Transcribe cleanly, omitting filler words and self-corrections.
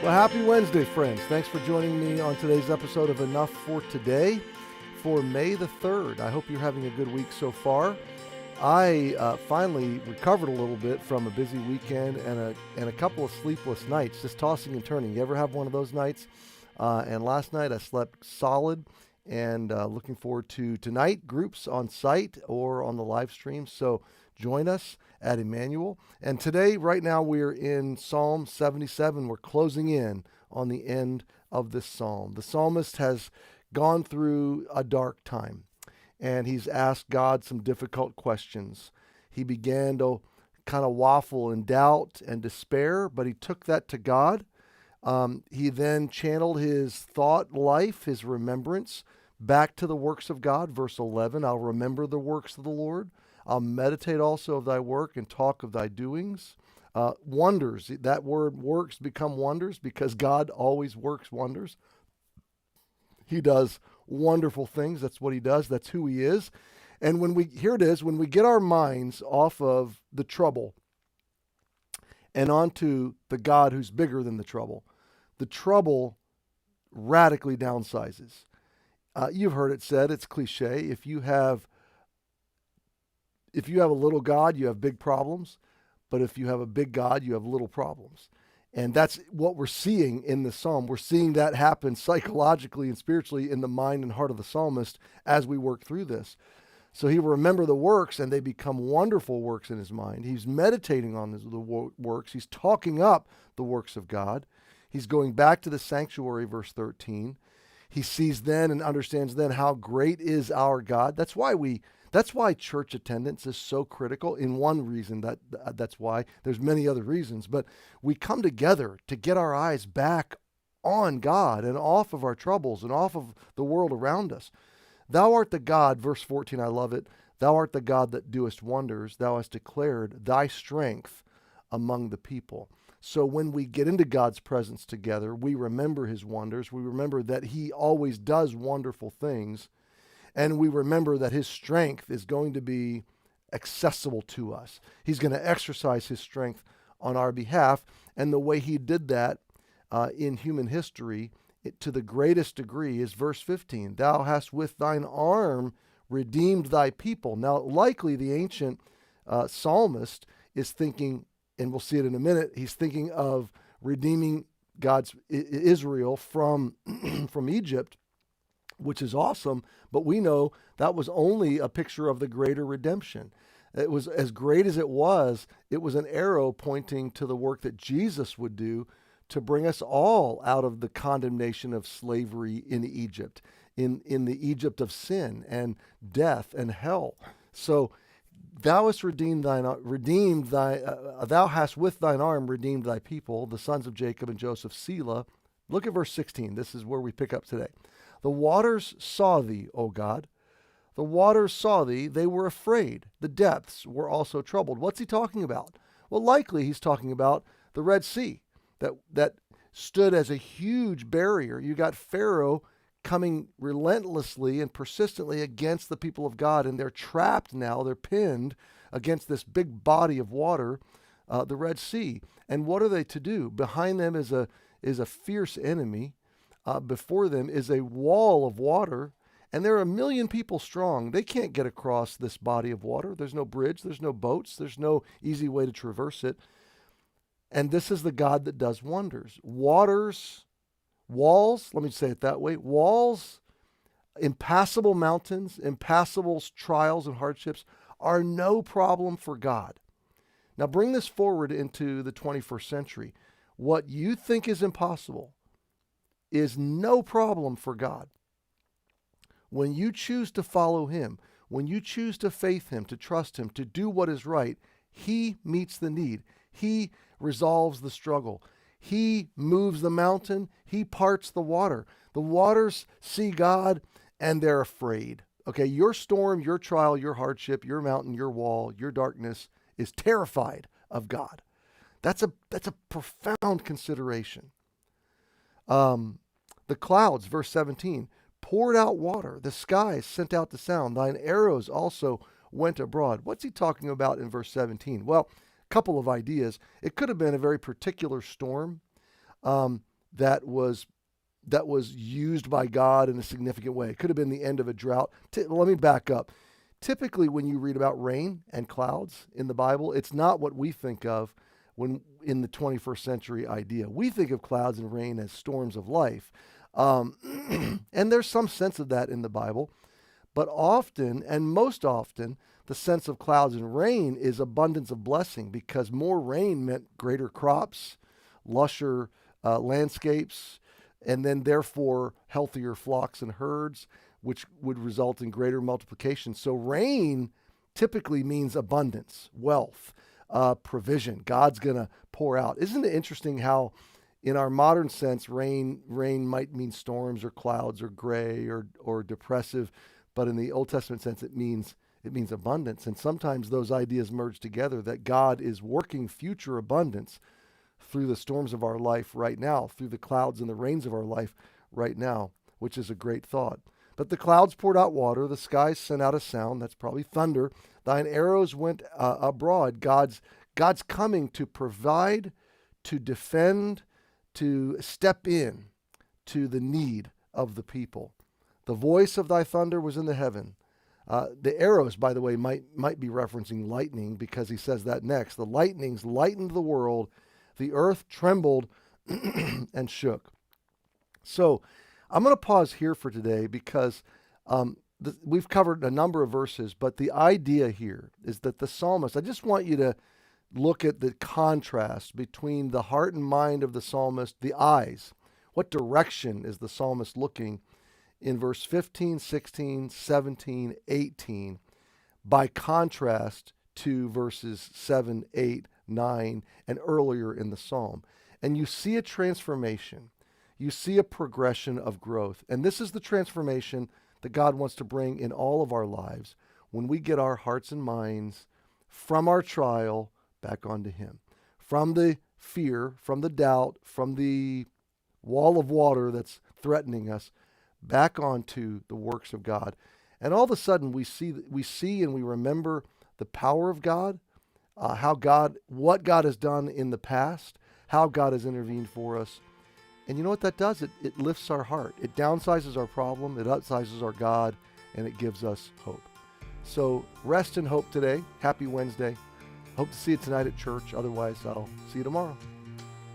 Well, happy Wednesday, friends. Thanks for joining me on today's episode of Enough for Today for May the 3rd. I hope you're having a good week so far. I finally recovered a little bit from a busy weekend and a couple of sleepless nights, just tossing and turning. You ever have one of those nights? And last night I slept solid, and looking forward to tonight, groups on site or on the live stream. So join us at Emmanuel. And today, right now, we're in Psalm 77. We're closing in on the end of this psalm. The psalmist has gone through a dark time, and he's asked God some difficult questions. He began to kind of waffle in doubt and despair, but he took that to God. He then channeled his thought life, his remembrance, back to the works of God. Verse 11, I'll remember the works of the Lord. I'll meditate also of thy work and talk of thy doings. Wonders, that word works become wonders because God always works wonders. He does wonderful things. That's what he does. That's who he is. And when we get our minds off of the trouble and onto the God who's bigger than the trouble radically downsizes. You've heard it said, it's cliche, if you have a little God, you have big problems. But if you have a big God, you have little problems. And that's what we're seeing in the psalm. We're seeing that happen psychologically and spiritually in the mind and heart of the psalmist as we work through this. So he will remember the works, and they become wonderful works in his mind. He's meditating on the works. He's talking up the works of God. He's going back to the sanctuary, verse 13. He sees then and understands then how great is our God. That's why church attendance is so critical. In one reason, that's why. There's many other reasons, but we come together to get our eyes back on God and off of our troubles and off of the world around us. Thou art the God, verse 14, I love it. Thou art the God that doest wonders. Thou hast declared thy strength among the people. So when we get into God's presence together, we remember his wonders. We remember that he always does wonderful things. And we remember that his strength is going to be accessible to us. He's going to exercise his strength on our behalf. And the way he did that in human history to the greatest degree is verse 15. Thou hast with thine arm redeemed thy people. Now, likely the ancient psalmist is thinking, and we'll see it in a minute, he's thinking of redeeming Israel from Egypt, which is awesome, but we know that was only a picture of the greater redemption. It was as great as it was an arrow pointing to the work that Jesus would do to bring us all out of the condemnation of slavery in Egypt, in the Egypt of sin and death and hell. So thou hast thou hast with thine arm redeemed thy people, the sons of Jacob and Joseph, Selah. Look at verse 16. This is where we pick up today. The waters saw thee, O God. The waters saw thee. They were afraid. The depths were also troubled. What's he talking about? Well, likely he's talking about the Red Sea that stood as a huge barrier. You got Pharaoh coming relentlessly and persistently against the people of God, and they're trapped now. They're pinned against this big body of water, the Red Sea. And what are they to do? Behind them is a fierce enemy. Before them is a wall of water, and they're 1 million people strong. They can't get across this body of water. There's no bridge. There's no boats. There's no easy way to traverse it. And this is the God that does wonders. Walls, let me say it that way, walls, impassable mountains, impassable trials and hardships are no problem for God. Now bring this forward into the 21st century. What you think is impossible is no problem for God. When you choose to follow him, when you choose to faith him, to trust him, to do what is right, he meets the need. He resolves the struggle. He moves the mountain. He parts the water. The waters see God and they're afraid. Okay, your storm, your trial, your hardship, your mountain, your wall, your darkness is terrified of God. That's a profound consideration. The clouds, verse 17, poured out water. The skies sent out the sound. Thine arrows also went abroad. What's he talking about in verse 17? Well, a couple of ideas. It could have been a very particular storm. that was used by God in a significant way. It could have been the end of a drought. Let me back up. Typically, when you read about rain and clouds in the Bible, it's not what we think of when in the 21st century idea. We think of clouds and rain as storms of life. And there's some sense of that in the Bible. But often, and most often, the sense of clouds and rain is abundance of blessing, because more rain meant greater crops, lusher landscapes, and then therefore healthier flocks and herds, which would result in greater multiplication. So rain typically means abundance, wealth, provision. God's going to pour out. Isn't it interesting how in our modern sense, rain might mean storms or clouds or gray or depressive, but in the Old Testament sense, it means abundance. And sometimes those ideas merge together, that God is working future abundance through the storms of our life right now, through the clouds and the rains of our life right now, which is a great thought. But the clouds poured out water, the skies sent out a sound, that's probably thunder. Thine arrows went abroad. God's coming to provide, to defend, to step in to the need of the people. The voice of thy thunder was in the heaven. The arrows, by the way, might be referencing lightning, because he says that next. The lightnings lightened the world. The earth trembled and shook. So I'm going to pause here for today, because we've covered a number of verses, but the idea here is that the psalmist, I just want you to look at the contrast between the heart and mind of the psalmist, the eyes. What direction is the psalmist looking in verse 15, 16, 17, 18, by contrast to verses 7, 8, 9, and earlier in the psalm. And you see a transformation. You see a progression of growth. And this is the transformation that God wants to bring in all of our lives when we get our hearts and minds from our trial back onto Him. From the fear, from the doubt, from the wall of water that's threatening us, back onto the works of God. And all of a sudden we see and we remember the power of God, what God has done in the past, how God has intervened for us. And you know what that does? It lifts our heart. It downsizes our problem, it upsizes our God, and it gives us hope. So rest in hope today. Happy Wednesday. Hope to see you tonight at church. Otherwise, I'll see you tomorrow.